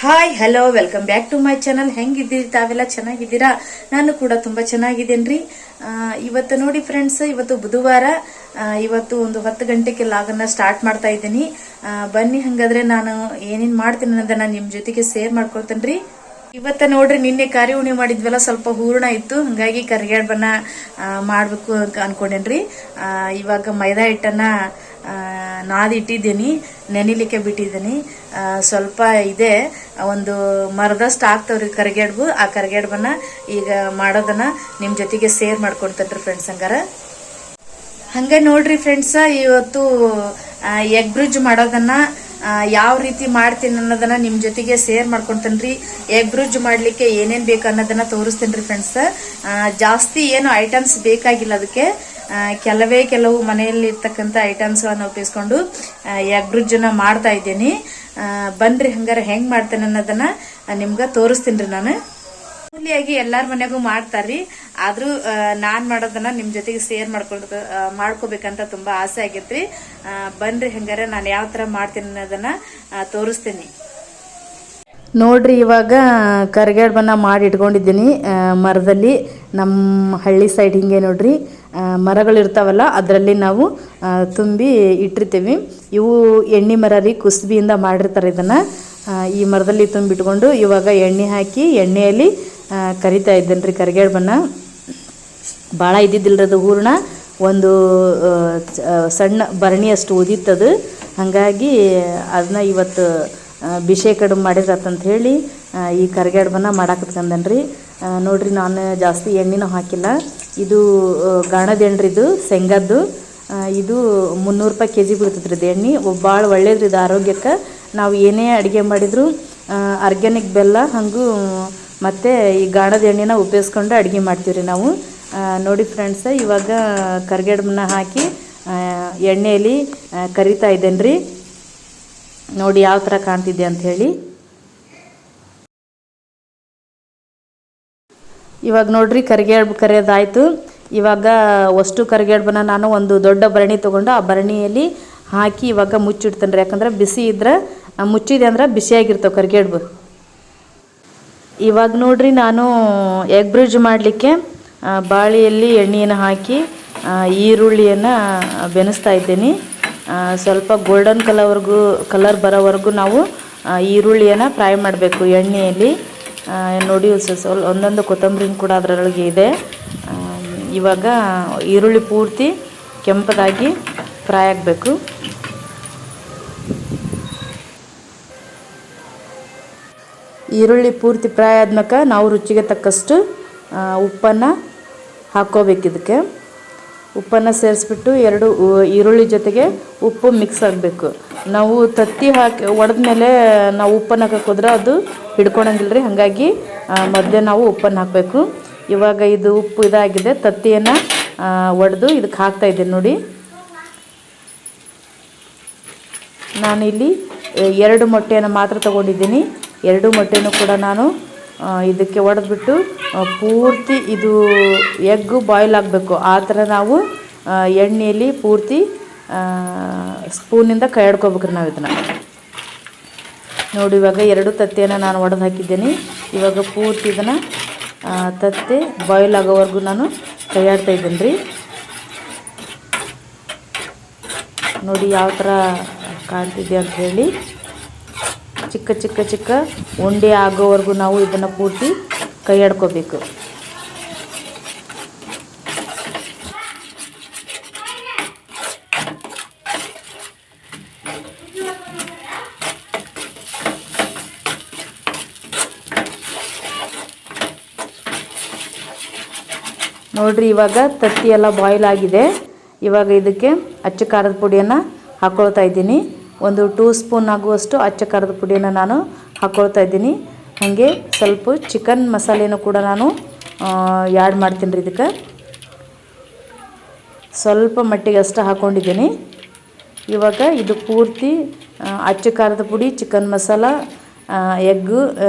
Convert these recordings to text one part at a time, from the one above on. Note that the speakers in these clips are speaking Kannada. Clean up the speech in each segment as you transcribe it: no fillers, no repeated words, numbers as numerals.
Hi hello welcome back to my channel. ಹೆಂಗಿದ್ದೀರಿ ತಾವೆಲ್ಲ? ಚೆನ್ನಾಗಿದ್ದೀರಾ? ನಾನು ಕೂಡ ತುಂಬಾ ಚೆನ್ನಾಗಿದ್ದೇನ್ರಿ. ಇವತ್ತು ನೋಡಿ ಫ್ರೆಂಡ್ಸ್, ಇವತ್ತು ಬುಧವಾರ. ಇವತ್ತು ಒಂದು 10 ಗಂಟೆಗೆ ಲಾಗನ್ನ ಸ್ಟಾರ್ಟ್ ಮಾಡ್ತಾ ಇದ್ದೀನಿ. ಬನ್ನಿ ಹಂಗಾದ್ರೆ ನಾನು ಏನೇನ್ ಮಾಡ್ತೀನಿ ಅನ್ನೋದನ್ನ ನಿಮ್ ಜೊತೆಗೆ ಶೇರ್ ಮಾಡ್ಕೊಳ್ತೇನ್ರಿ. ಇವತ್ತ ನೋಡ್ರಿ, ನಿನ್ನೆ ಕಾರಿ ಉಣಿ ಮಾಡಿದ್ವಲ್ಲ, ಸ್ವಲ್ಪ ಹೂರ್ಣ ಇತ್ತು, ಹಂಗಾಗಿ ಕರಿಗಡಬನ್ನ ಮಾಡ್ಬೇಕು ಅಂತ ಅನ್ಕೊಂಡೇನ್ರಿ. ಇವಾಗ ಮೈದಾ ಹಿಟ್ಟನ್ನ ನಾದಿಟ್ಟಿದ್ದೀನಿ, ನೆನಿಲಿಕ್ಕೆ ಬಿಟ್ಟಿದ್ದೀನಿ. ಸ್ವಲ್ಪ ಇದೆ, ಒಂದು ಮರದಷ್ಟು ಆಗ್ತಾವ್ರಿ ಕರಿಗಡ್ಬು. ಆ ಕರಿಗಡ್ಬನ್ನ ಈಗ ಮಾಡೋದನ್ನ ನಿಮ್ ಜೊತೆಗೆ ಶೇರ್ ಮಾಡ್ಕೊಡ್ತೇನ್ರಿ ಫ್ರೆಂಡ್ಸ್. ಹಂಗ ನೋಡ್ರಿ ಫ್ರೆಂಡ್ಸ್, ಇವತ್ತು ಎಗ್ ಬ್ರಿಡ್ಜ್ ಮಾಡೋದನ್ನ ಯಾವ ರೀತಿ ಮಾಡ್ತೀನಿ ಅನ್ನೋದನ್ನ ನಿಮ್ ಜೊತೆಗೆ ಶೇರ್ ಮಾಡ್ಕೊಂತೇನ್ರಿ. ಎಗ್ ಬ್ರಿಡ್ಜ್ ಮಾಡ್ಲಿಕ್ಕೆ ಏನೇನ್ ಬೇಕು ಅನ್ನೋದನ್ನ ತೋರಿಸ್ತೇನ್ರಿ ಫ್ರೆಂಡ್ಸ್. ಜಾಸ್ತಿ ಏನು ಐಟಮ್ಸ್ ಬೇಕಾಗಿಲ್ಲ, ಅದಕ್ಕೆ ಕೆಲವು ಮನೆಯಲ್ಲಿ ಇರ್ತಕ್ಕಂಥ ಐಟಮ್ಸ್ ಗಳನ್ನ ಉಪಯೋಗಿಸ್ಕೊಂಡು ಎಗ್ ಬ್ರಿಡ್ಜ್ ನ ಮಾಡ್ತಾ ಇದ್ದೀನಿ. ಬನ್ರಿ ಹಂಗಾರ ಹೆಂಗ್ ಮಾಡ್ತೇನೆ ಅನ್ನೋದನ್ನ ನಿಮ್ಗ ತೋರಿಸ್ತೀನಿ. ನಾನು ಮಾಮೂಲಿಯಾಗಿ ಎಲ್ಲಾರ ಮನೆಗೂ ಮಾಡ್ತಾರ್ರಿ, ಆದ್ರೂ ನಾನ್ ಮಾಡೋದನ್ನ ನಿಮ್ ಜೊತೆಗೆ ಶೇರ್ ಮಾಡ್ಕೋಬೇಕಂತ ತುಂಬಾ ಆಸೆ ಆಗೈತ್ರಿ. ಬನ್ರಿ ಹಂಗಾರ ನಾನು ಯಾವ ತರ ಮಾಡ್ತೀನಿ ಅನ್ನೋದನ್ನ ತೋರಿಸ್ತೀನಿ ನೋಡ್ರಿ. ಇವಾಗ ಕರಿಗಡಬನ್ನ ಮಾಡಿ ಇಟ್ಕೊಂಡಿದ್ದೀನಿ ಮರದಲ್ಲಿ. ನಮ್ಮ ಹಳ್ಳಿ ಸೈಡ್ ಹಿಂಗೆ ನೋಡ್ರಿ, ಮರಗಳಿರ್ತಾವಲ್ಲ, ಅದರಲ್ಲಿ ನಾವು ತುಂಬಿ ಇಟ್ಟಿರ್ತೀವಿ. ಇವು ಎಣ್ಣೆ ಮರ ರೀ, ಕುಸ್ಬಿಯಿಂದ ಮಾಡಿರ್ತಾರೆ ಇದನ್ನ. ಈ ಮರದಲ್ಲಿ ತುಂಬಿಟ್ಕೊಂಡು ಇವಾಗ ಎಣ್ಣೆ ಹಾಕಿ ಎಣ್ಣೆಯಲ್ಲಿ ಕರಿತಾ ಇದ್ದೇನೆ ರೀ ಕರಿಗಡಬನ್ನ. ಭಾಳ ಇದ್ದಿದ್ದಿಲ್ರಿ ಅದು ಹೂರ್ಣ, ಒಂದು ಸಣ್ಣ ಭರಣಿಯಷ್ಟು ಉದಿತ್ತದು. ಹಾಗಾಗಿ ಅದನ್ನ ಇವತ್ತು ಬಿಷೆ ಕಡುಬು ಮಾಡಿದ್ರತ್ತಂತ ಹೇಳಿ ಈ ಕರಿಗಡಬನ್ನ ಮಾಡಾಕತ್ಕಂದನ್ರಿ. ನೋಡ್ರಿ, ನಾನು ಜಾಸ್ತಿ ಎಣ್ಣೆನೂ ಹಾಕಿಲ್ಲ. ಇದು ಗಾಣದ ಎಣ್ರಿ, ಇದು ಶೇಂಗಾದ್ದು. ಇದು 300 ರೂಪಾಯಿ ಕೆಜಿ ಬೀಳ್ತದ್ರಿ ಇದು ಎಣ್ಣೆ. ಭಾಳ ಒಳ್ಳೇದ್ರಿ ಇದು ಆರೋಗ್ಯಕ್ಕೆ. ನಾವು ಏನೇ ಅಡುಗೆ ಮಾಡಿದ್ರು ಆರ್ಗ್ಯಾನಿಕ್ ಬೆಲ್ಲ ಹಾಗೂ ಮತ್ತು ಈ ಗಾಣದ ಎಣ್ಣೆನ ಉಪಯೋಗಿಸ್ಕೊಂಡು ಅಡುಗೆ ಮಾಡ್ತೀವ್ರಿ ನಾವು. ನೋಡಿ ಫ್ರೆಂಡ್ಸ್, ಇವಾಗ ಕರಿಗಡಬನ್ನ ಹಾಕಿ ಎಣ್ಣೆಯಲ್ಲಿ ಕರಿತಾ ಇದ್ದೇನೆ ರೀ. ನೋಡಿ ಯಾವ ಥರ ಕಾಣ್ತಿದೆ ಅಂತ ಹೇಳಿ. ಇವಾಗ ನೋಡ್ರಿ, ಕರಿಗಡಬು ಕರಿಯೋದಾಯ್ತು. ಇವಾಗ ಅಷ್ಟು ಕರಿಗಡಬನ್ನ ನಾನು ಒಂದು ದೊಡ್ಡ ಭರಣಿ ತೊಗೊಂಡು ಆ ಭರಣಿಯಲ್ಲಿ ಹಾಕಿ ಇವಾಗ ಮುಚ್ಚಿಡ್ತೇನೆ ರೀ. ಯಾಕಂದ್ರೆ ಬಿಸಿ ಇದ್ರೆ, ಮುಚ್ಚಿದೆ ಅಂದ್ರೆ ಬಿಸಿಯಾಗಿರ್ತಾವೆ ಕರಿಗಡಬು. ಇವಾಗ ನೋಡ್ರಿ, ನಾನು ಎಗ್ ಬ್ರಿಡ್ಜ್ ಮಾಡಲಿಕ್ಕೆ ಬಾಳಿಯಲ್ಲಿ ಎಣ್ಣೆಯನ್ನು ಹಾಕಿ ಈರುಳ್ಳಿಯನ್ನು ಬೆನೆಸ್ತಾ ಇದ್ದೀನಿ. ಸ್ವಲ್ಪ ಗೋಲ್ಡನ್ ಕಲರ್ ಬರೋವರೆಗೂ ನಾವು ಈರುಳ್ಳಿಯನ್ನು ಫ್ರೈ ಮಾಡಬೇಕು ಎಣ್ಣೆಯಲ್ಲಿ. ನೋಡಿ, ಒಂದೊಂದು ಕೊತ್ತಂಬರಿ ಕೂಡ ಅದರೊಳಗೆ ಇದೆ. ಇವಾಗ ಈರುಳ್ಳಿ ಪೂರ್ತಿ ಕೆಂಪದಾಗಿ ಫ್ರೈ ಆಗಬೇಕು. ಈರುಳ್ಳಿ ಪೂರ್ತಿ ಫ್ರೈ ಆದ್ಮೇಲೆ ನಾವು ರುಚಿಗೆ ತಕ್ಕಷ್ಟು ಉಪ್ಪನ್ನು ಹಾಕ್ಕೋಬೇಕು. ಇದಕ್ಕೆ ಉಪ್ಪನ್ನು ಸೇರಿಸ್ಬಿಟ್ಟು ಎರಡು ಈರುಳ್ಳಿ ಜೊತೆಗೆ ಉಪ್ಪು ಮಿಕ್ಸ್ ಆಗಬೇಕು. ನಾವು ತತ್ತಿ ಹಾಕಿ ಒಡೆದ್ಮೇಲೆ ನಾವು ಉಪ್ಪನ್ನು ಹಾಕೋದ್ರೆ ಅದು ಹಿಡ್ಕೊಳಂಗಿಲ್ಲ ರೀ. ಹಾಗಾಗಿ ಮೊದಲೇ ನಾವು ಉಪ್ಪನ್ನು ಹಾಕಬೇಕು. ಇವಾಗ ಇದು ಉಪ್ಪು ಇದಾಗಿದೆ, ತತ್ತಿಯನ್ನು ಒಡೆದು ಇದಕ್ಕೆ ಹಾಕ್ತಾ ಇದ್ದೀನಿ ನೋಡಿ. ನಾನಿಲ್ಲಿ 2 ಮೊಟ್ಟೆಯನ್ನು ಮಾತ್ರ ತೊಗೊಂಡಿದ್ದೀನಿ. 2 ಮೊಟ್ಟೆನೂ ಕೂಡ ನಾನು ಇದಕ್ಕೆ ಒಡೆದ್ಬಿಟ್ಟು ಪೂರ್ತಿ ಇದು ಎಗ್ಗು ಬಾಯ್ಲ್ ಆಗಬೇಕು. ಆ ಥರ ನಾವು ಎಣ್ಣೆಯಲ್ಲಿ ಪೂರ್ತಿ ಸ್ಪೂನಿಂದ ಕೈ ಆಡ್ಕೋಬೇಕ್ರಿ ನಾವು ಇದನ್ನು. ನೋಡಿ, ಇವಾಗ 2 ತತ್ತೆಯನ್ನು ನಾನು ಒಡೆದು ಹಾಕಿದ್ದೀನಿ. ಇವಾಗ ಪೂರ್ತಿ ಇದನ್ನು ತತ್ತೆ ಬಾಯ್ಲ್ ಆಗೋವರೆಗೂ ನಾನು ಕೈ ಆಡ್ತಾ ಇದ್ದೀನಿ ರೀ. ನೋಡಿ ಯಾವ ಥರ ಕಾಣ್ತಿದೆ ಅಂತ ಹೇಳಿ. ಚಿಕ್ಕ ಚಿಕ್ಕ ಚಿಕ್ಕ ಉಂಡೆ ಆಗೋವರೆಗೂ ನಾವು ಇದನ್ನು ಪೂರ್ತಿ ಕೈ ಆಡ್ಕೋಬೇಕು. ನೋಡ್ರಿ, ಇವಾಗ ತತ್ತಿ ಎಲ್ಲ ಬಾಯ್ಲ್ ಆಗಿದೆ. ಇವಾಗ ಇದಕ್ಕೆ ಅಚ್ಚ ಖಾರದ ಪುಡಿಯನ್ನು ಹಾಕ್ಕೊಳ್ತಾ ಇದ್ದೀನಿ. ಒಂದು 2 ಸ್ಪೂನ್ ಆಗುವಷ್ಟು ಅಚ್ಚ ಖಾರದ ಪುಡಿಯನ್ನು ನಾನು ಹಾಕ್ಕೊಳ್ತಾ ಇದ್ದೀನಿ. ಹಾಗೆ ಸ್ವಲ್ಪ ಚಿಕನ್ ಮಸಾಲೆನೂ ಕೂಡ ನಾನು ಆ್ಯಡ್ ಮಾಡ್ತೀನಿ ರೀ. ಇದಕ್ಕೆ ಸ್ವಲ್ಪ ಮಟ್ಟಿಗೆ ಅಷ್ಟು ಹಾಕ್ಕೊಂಡಿದ್ದೀನಿ. ಇವಾಗ ಇದು ಪೂರ್ತಿ ಅಚ್ಚ ಖಾರದ ಪುಡಿ, ಚಿಕನ್ ಮಸಾಲ, ಎಗ್ಗು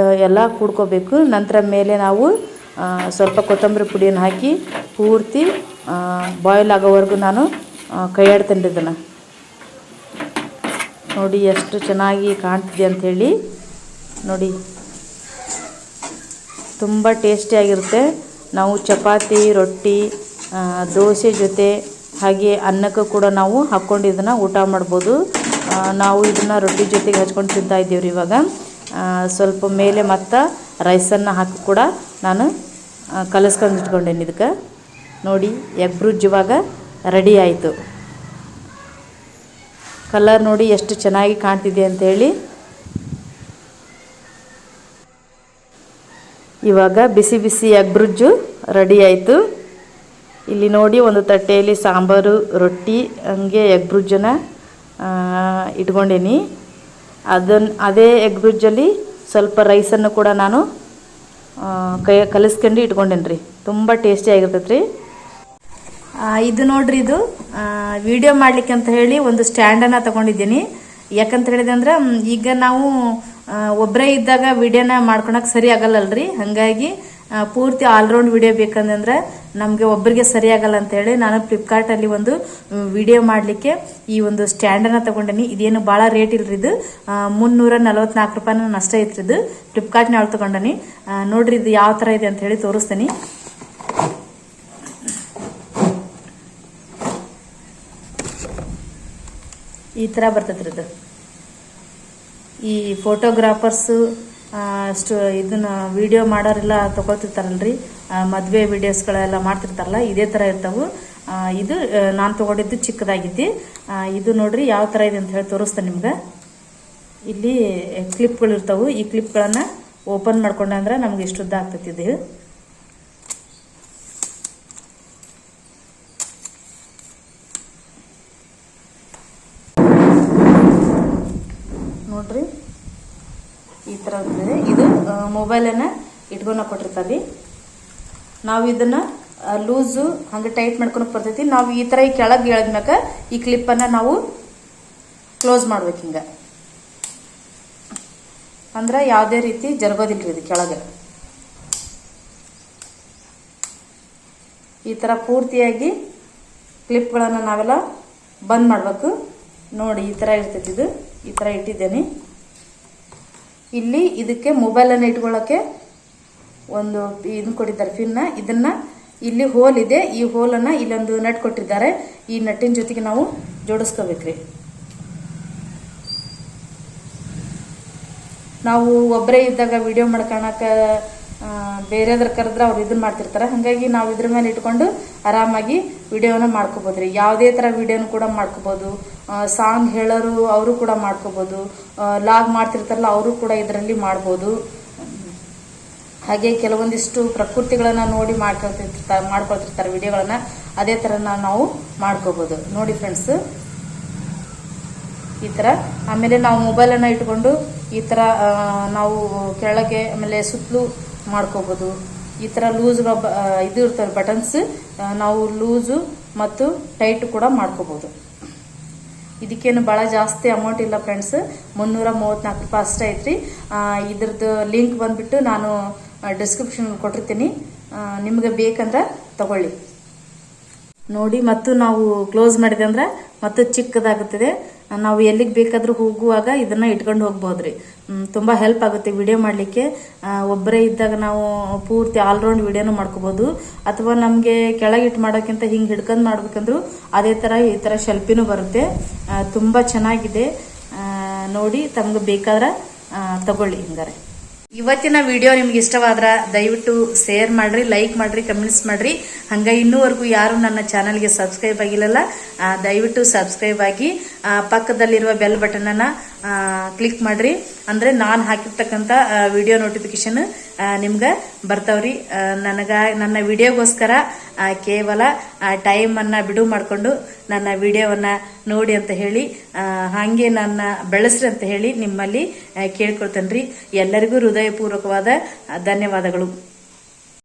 ಎಲ್ಲ ಕೂಡ್ಕೋಬೇಕು. ನಂತರ ಮೇಲೆ ನಾವು ಸ್ವಲ್ಪ ಕೊತ್ತಂಬರಿ ಪುಡಿಯನ್ನು ಹಾಕಿ ಪೂರ್ತಿ ಬಾಯ್ಲ್ ಆಗೋವರೆಗೂ ನಾನು ಕೈ ಆಡ್ತೇನೆ ರೀ ಇದನ್ನು. ನೋಡಿ ಎಷ್ಟು ಚೆನ್ನಾಗಿ ಕಾಣ್ತಿದೆ ಅಂಥೇಳಿ. ನೋಡಿ ತುಂಬ ಟೇಸ್ಟಿಯಾಗಿರುತ್ತೆ. ನಾವು ಚಪಾತಿ, ರೊಟ್ಟಿ, ದೋಸೆ ಜೊತೆ ಹಾಗೆ ಅನ್ನಕ್ಕೂ ಕೂಡ ನಾವು ಹಾಕ್ಕೊಂಡು ಇದನ್ನು ಊಟ ಮಾಡ್ಬೋದು. ನಾವು ಇದನ್ನು ರೊಟ್ಟಿ ಜೊತೆಗೆ ಹಚ್ಕೊಂಡು ತಿಂತಾ ಇದ್ದೀವ್ರಿ. ಇವಾಗ ಸ್ವಲ್ಪ ಮೇಲೆ ಮತ್ತು ರೈಸನ್ನು ಹಾಕಿ ಕೂಡ ನಾನು ಕಲಿಸ್ಕೊಂಡು ಇಟ್ಕೊಂಡೇನಿ. ಇದಕ್ಕೆ ನೋಡಿ ಎಗ್ ಬ್ರಿಡ್ಜ್ ಇವಾಗ ರೆಡಿ ಆಯಿತು. ಕಲರ್ ನೋಡಿ ಎಷ್ಟು ಚೆನ್ನಾಗಿ ಕಾಣ್ತಿದೆ ಅಂಥೇಳಿ. ಇವಾಗ ಬಿಸಿ ಬಿಸಿ ಎಗ್ ಬ್ರಿಡ್ಜು ರೆಡಿ ಆಯಿತು. ಇಲ್ಲಿ ನೋಡಿ ಒಂದು ತಟ್ಟೆಯಲ್ಲಿ ಸಾಂಬಾರು, ರೊಟ್ಟಿ, ಹಂಗೆ ಎಗ್ ಬ್ರಿಡ್ಜನ್ನು ಇಟ್ಕೊಂಡೇನಿ. ಅದೇ ಎಗ್ ಬ್ರಿಡ್ಜಲ್ಲಿ ಸ್ವಲ್ಪ ರೈಸನ್ನು ಕೂಡ ನಾನು ಕಲಿಸ್ಕೊಂಡು ಇಟ್ಕೊಂಡೇನಿ ರೀ. ತುಂಬ ಟೇಸ್ಟಿಯಾಗಿರ್ತೈತೆ ರೀ. ಇದು ನೋಡ್ರಿ, ಇದು ವಿಡಿಯೋ ಮಾಡಲಿಕ್ಕೆ ಅಂತ ಹೇಳಿ ಒಂದು ಸ್ಟ್ಯಾಂಡನ್ನು ತಗೊಂಡಿದ್ದೀನಿ. ಯಾಕಂತ ಹೇಳಿದೆ ಅಂದ್ರೆ ಈಗ ನಾವು ಒಬ್ಬರೇ ಇದ್ದಾಗ ವಿಡಿಯೋನ ಮಾಡ್ಕೊಳಕ್ಕೆ ಸರಿ ಆಗಲ್ಲಲ್ರಿ. ಹಾಗಾಗಿ ಪೂರ್ತಿ ಆಲ್ರೌಂಡ್ ವಿಡಿಯೋ ಬೇಕಂದ್ರೆ ನಮಗೆ ಒಬ್ಬರಿಗೆ ಸರಿ ಆಗಲ್ಲ ಅಂತೇಳಿ ನಾನು ಫ್ಲಿಪ್ಕಾರ್ಟಲ್ಲಿ ಒಂದು ವಿಡಿಯೋ ಮಾಡಲಿಕ್ಕೆ ಈ ಒಂದು ಸ್ಟ್ಯಾಂಡನ್ನು ತಗೊಂಡೇನಿ. ಇದೇನು ಭಾಳ ರೇಟ್ ಇಲ್ರಿ. ಇದು 344 ರೂಪಾಯಿನ ಅಷ್ಟೇ ಐತ್ರಿ. ಇದು ಫ್ಲಿಪ್ಕಾರ್ಟ್ನ ಒಳಗೆ ತಗೊಂಡನಿ. ನೋಡ್ರಿ ಇದು ಯಾವ ಥರ ಇದೆ ಅಂತ ಹೇಳಿ ತೋರಿಸ್ತೀನಿ. ಈ ಥರ ಬರ್ತೈತ್ರಿ ಇದು. ಈ ಫೋಟೋಗ್ರಾಫರ್ಸು ಇದನ್ನ ವಿಡಿಯೋ ಮಾಡೋರೆಲ್ಲ ತಗೊಳ್ತಿರ್ತಾರಲ್ರಿ, ಮದುವೆ ವಿಡಿಯೋಸ್ಗಳೆಲ್ಲ ಮಾಡ್ತಿರ್ತಾರಲ್ಲ, ಇದೇ ಥರ ಇರ್ತಾವೆ. ಇದು ನಾನು ತಗೊಂಡಿದ್ದು ಚಿಕ್ಕದಾಗಿತ್ತು. ಇದು ನೋಡ್ರಿ ಯಾವ ಥರ ಇದೆ ಅಂತ ಹೇಳಿ ತೋರಿಸ್ತೇನೆ ನಿಮ್ಗೆ. ಇಲ್ಲಿ ಕ್ಲಿಪ್ಗಳು ಇರ್ತಾವೆ. ಈ ಕ್ಲಿಪ್ಗಳನ್ನು ಓಪನ್ ಮಾಡ್ಕೊಂಡೆ ಅಂದ್ರೆ ನಮ್ಗೆ ಇಷ್ಟುದ್ದ ಆಗ್ತೈತಿ. ಇದು ನೋಡ್ರಿ ಈ ಥರ ಇರ್ತದೆ. ಇದು ಮೊಬೈಲನ್ನು ಇಟ್ಕೊಂಡು ಕೊಟ್ಟಿರ್ತಾರೆ. ನಾವು ಇದನ್ನು ಲೂಸು ಹಂಗೆ ಟೈಟ್ ಮಾಡ್ಕೊಳಕ್ಕೆ ಬರ್ತೈತಿ. ನಾವು ಈ ಥರ ಈ ಕೆಳಗೆ ಎಳೆದ್ಮ್ಯಾಕ ಈ ಕ್ಲಿಪ್ಪನ್ನು ನಾವು ಕ್ಲೋಸ್ ಮಾಡ್ಬೇಕು. ಹಿಂಗೆ ಅಂದ್ರೆ ಯಾವುದೇ ರೀತಿ ಜರುಗೋದಿಲ್ಲ ಇದು ಕೆಳಗೆ. ಈ ಥರ ಪೂರ್ತಿಯಾಗಿ ಕ್ಲಿಪ್ಗಳನ್ನು ನಾವೆಲ್ಲ ಬಂದ್ ಮಾಡಬೇಕು. ನೋಡಿ ಈ ಥರ ಇರ್ತೈತಿ. ಇದು ಈ ಥರ ಇಟ್ಟಿದ್ದೇನೆ. ಇಲ್ಲಿ ಇದಕ್ಕೆ ಮೊಬೈಲನ್ನು ಇಟ್ಕೊಳ್ಳೋಕ್ಕೆ ಒಂದು ಇದನ್ನ ಕೊಟ್ಟಿದ್ದಾರೆ, ಪಿನ್ನ. ಇದನ್ನು ಇಲ್ಲಿ ಹೋಲ್ ಇದೆ. ಈ ಹೋಲನ್ನು ಇಲ್ಲೊಂದು ನಟ್ ಕೊಟ್ಟಿದ್ದಾರೆ. ಈ ನಟ್ಟಿನ ಜೊತೆಗೆ ನಾವು ಜೋಡಿಸ್ಕೋಬೇಕ್ರಿ. ನಾವು ಒಬ್ಬರೇ ಇದ್ದಾಗ ವಿಡಿಯೋ ಮಾಡ್ಕೊಳಕ್ಕೆ ಬೇರೆದ್ರ ಕರೆದ್ರೆ ಅವ್ರು ಇದನ್ನ ಮಾಡ್ತಿರ್ತಾರೆ. ಹಾಗಾಗಿ ನಾವು ಇದ್ರ ಮೇಲೆ ಇಟ್ಕೊಂಡು ಆರಾಮಾಗಿ ವಿಡಿಯೋನ ಮಾಡ್ಕೋಬೋದ್ರಿ. ಯಾವುದೇ ಥರ ವಿಡಿಯೋನು ಕೂಡ ಮಾಡ್ಕೋಬೋದು. ಸಾಂಗ್ ಹೇಳೋರು ಅವರು ಕೂಡ ಮಾಡ್ಕೋಬೋದು. ಲಾಗ್ ಮಾಡ್ತಿರ್ತಾರಲ್ಲ ಅವರು ಕೂಡ ಇದರಲ್ಲಿ ಮಾಡ್ಬೋದು. ಹಾಗೆ ಕೆಲವೊಂದಿಷ್ಟು ಪ್ರಕೃತಿಗಳನ್ನು ನೋಡಿ ಮಾಡ್ಕೊಳ್ತಿರ್ತಾರೆ ವಿಡಿಯೋಗಳನ್ನ. ಅದೇ ಥರ ನಾವು ಮಾಡ್ಕೋಬೋದು. ನೋಡಿ ಫ್ರೆಂಡ್ಸ್ ಈ ಥರ. ಆಮೇಲೆ ನಾವು ಮೊಬೈಲನ್ನು ಇಟ್ಕೊಂಡು ಈ ಥರ ನಾವು ಕೆಳಗೆ ಆಮೇಲೆ ಸುತ್ತಲೂ ಮಾಡ್ಕೋಬೋದು. ಈ ಥರ ಲೂಸ್ ಇದು ಇರ್ತವೆ ಬಟನ್ಸ್. ನಾವು ಲೂಸು ಮತ್ತು ಟೈಟ್ ಕೂಡ ಮಾಡ್ಕೋಬೋದು. ಇದಕ್ಕೇನು ಭಾಳ ಜಾಸ್ತಿ ಅಮೌಂಟ್ ಇಲ್ಲ ಫ್ರೆಂಡ್ಸ್. 334 ರೂಪಾಯಿ ಅಷ್ಟೇ ಐತ್ರಿ. ಇದ್ರದ್ದು ಲಿಂಕ್ ಬಂದುಬಿಟ್ಟು ನಾನು ಡಿಸ್ಕ್ರಿಪ್ಷನ್ ಕೊಟ್ಟಿರ್ತೀನಿ. ನಿಮಗೆ ಬೇಕಂದ್ರೆ ತಗೊಳ್ಳಿ. ನೋಡಿ, ಮತ್ತು ನಾವು ಕ್ಲೋಸ್ ಮಾಡಿದೆ ಅಂದ್ರೆ ಮತ್ತು ಚಿಕ್ಕದಾಗುತ್ತದೆ. ನಾವು ಎಲ್ಲಿಗೆ ಬೇಕಾದರೂ ಹೋಗುವಾಗ ಇದನ್ನು ಇಟ್ಕೊಂಡು ಹೋಗ್ಬೋದ್ರಿ. ತುಂಬ ಹೆಲ್ಪ್ ಆಗುತ್ತೆ ವಿಡಿಯೋ ಮಾಡಲಿಕ್ಕೆ. ಒಬ್ಬರೇ ಇದ್ದಾಗ ನಾವು ಪೂರ್ತಿ ಆಲ್ರೌಂಡ್ ವಿಡಿಯೋನು ಮಾಡ್ಕೋಬೋದು. ಅಥವಾ ನಮಗೆ ಕೆಳಗಿಟ್ಟು ಮಾಡೋಕ್ಕಿಂತ ಹಿಂಗೆ ಹಿಡ್ಕೊಂಡು ಮಾಡ್ಬೇಕಂದ್ರೂ ಅದೇ ಥರ ಈ ಥರ ಶೆಲ್ಫಿನೂ ಬರುತ್ತೆ. ತುಂಬ ಚೆನ್ನಾಗಿದೆ. ನೋಡಿ, ತಮ್ಗೆ ಬೇಕಾದ್ರೆ ತಗೊಳ್ಳಿ. ಹಿಂಗಾರೆ ಇವತ್ತಿನ ವಿಡಿಯೋ ನಿಮ್ಗೆ ಇಷ್ಟವಾದ್ರೆ ದಯವಿಟ್ಟು ಶೇರ್ ಮಾಡ್ರಿ, ಲೈಕ್ ಮಾಡ್ರಿ, ಕಮೆಂಟ್ಸ್ ಮಾಡ್ರಿ. ಹಂಗೆ ಇನ್ನೂವರೆಗೂ ಯಾರು ನನ್ನ ಚಾನಲ್ಗೆ ಸಬ್ಸ್ಕ್ರೈಬ್ ಆಗಿಲ್ಲಲ್ಲ, ದಯವಿಟ್ಟು ಸಬ್ಸ್ಕ್ರೈಬ್ ಆಗಿ ಪಕ್ಕದಲ್ಲಿರುವ ಬೆಲ್ ಬಟನನ್ನು ಕ್ಲಿಕ್ ಮಾಡ್ರಿ. ಅಂದ್ರೆ ನಾನು ಹಾಕಿರ್ತಕ್ಕಂಥ ವಿಡಿಯೋ ನೋಟಿಫಿಕೇಶನ್ ನಿಮ್ಗೆ ಬರ್ತಾವ್ರಿ. ನನ್ನ ವಿಡಿಯೋಗೋಸ್ಕರ ಕೇವಲ ಟೈಮನ್ನು ಬಿಡುವು ಮಾಡಿಕೊಂಡು ನನ್ನ ವಿಡಿಯೋವನ್ನು ನೋಡಿ ಅಂತ ಹೇಳಿ ಹಾಗೆ ನನ್ನ ಬೆಳೆಸ್ರಿ ಅಂತ ಹೇಳಿ ನಿಮ್ಮಲ್ಲಿ ಕೇಳ್ಕೊಳ್ತೇನೆ ರೀ. ಎಲ್ಲರಿಗೂ ಹೃದಯಪೂರ್ವಕವಾದ ಧನ್ಯವಾದಗಳು.